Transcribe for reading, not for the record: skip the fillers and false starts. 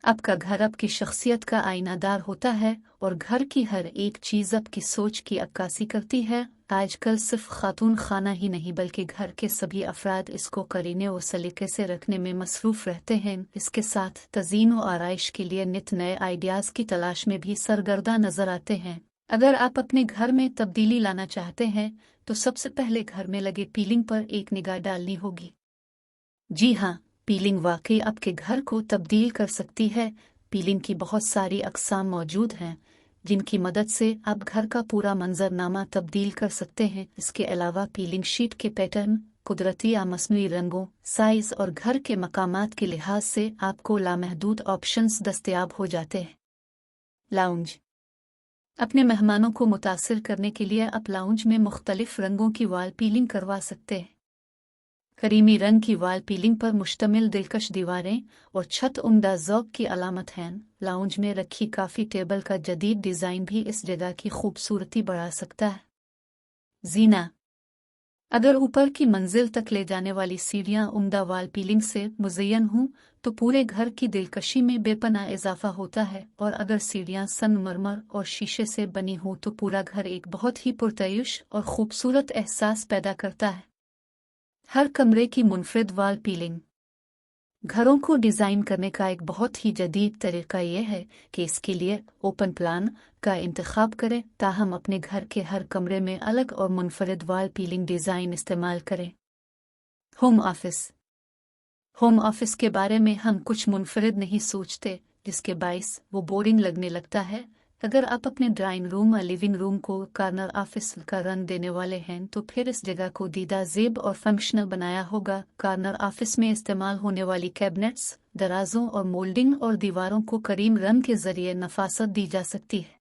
आपका घर आपकी शख्सियत का आईनादार होता है और घर की हर एक चीज़ आपकी सोच की अक्कासी करती है। आजकल सिर्फ खातून खाना ही नहीं बल्कि घर के सभी अफराद इसको करीने और सलीके से रखने में मसरूफ़ रहते हैं। इसके साथ तज़ीन और आराइश के लिए नित नए आइडियाज़ की तलाश में भी सरगर्दा नजर आते हैं। अगर आप अपने घर में तब्दीली लाना चाहते हैं तो सबसे पहले घर में लगे पीलिंग पर एक निगाह डालनी होगी। जी हाँ, पीलिंग वाकई आपके घर को तब्दील कर सकती है। पीलिंग की बहुत सारी अक़साम मौजूद हैं जिनकी मदद से आप घर का पूरा मंजरनामा तब्दील कर सकते हैं। इसके अलावा पीलिंग शीट के पैटर्न, कुदरती या मस्नूई रंगों, साइज और घर के मकामात के लिहाज से आपको लामहदूद ऑप्शंस दस्तयाब हो जाते हैं। लाउंज। अपने मेहमानों को मुतासिर करने के लिए आप लाउंज में मुख्तलिफ रंगों की वॉल पीलिंग करवा सकते हैं। करीमी रंग की वॉल पीलिंग पर मुश्तमिल दिलकश दीवारें और छत उम्दा ज़ौक़ की अलामत हैं। लाउंज में रखी काफ़ी टेबल का जदीद डिज़ाइन भी इस जगह की खूबसूरती बढ़ा सकता है। जीना। अगर ऊपर की मंजिल तक ले जाने वाली सीढ़ियाँ उम्दा वॉल पीलिंग से मुज़य्यन हों तो पूरे घर की दिलकशी में बेपनाह इजाफा होता है, और अगर सीढ़ियाँ संगमरमर और शीशे से बनी हों तो पूरा घर एक बहुत ही पुरतयुश और खूबसूरत एहसास पैदा करता है। हर कमरे की मुनफरिद वॉल पीलिंग। घरों को डिज़ाइन करने का एक बहुत ही जदीद तरीका यह है कि इसके लिए ओपन प्लान का इंतखाब करें, ताहम अपने घर के हर कमरे में अलग और मुनफरिद वॉल पीलिंग डिज़ाइन इस्तेमाल करें। Home office. होम ऑफिस के बारे में हम कुछ मुनफरिद नहीं सोचते, जिसके बाइस वो बोरिंग लगने लगता है। अगर आप अपने ड्राइंग रूम या लिविंग रूम को कॉर्नर ऑफिस का रंग देने वाले हैं तो फिर इस जगह को दीदा ज़ेब और फंक्शनल बनाया होगा। कॉर्नर ऑफिस में इस्तेमाल होने वाली कैबिनेट्स, दराजों और मोल्डिंग और दीवारों को करीम रंग के जरिए नफासत दी जा सकती है।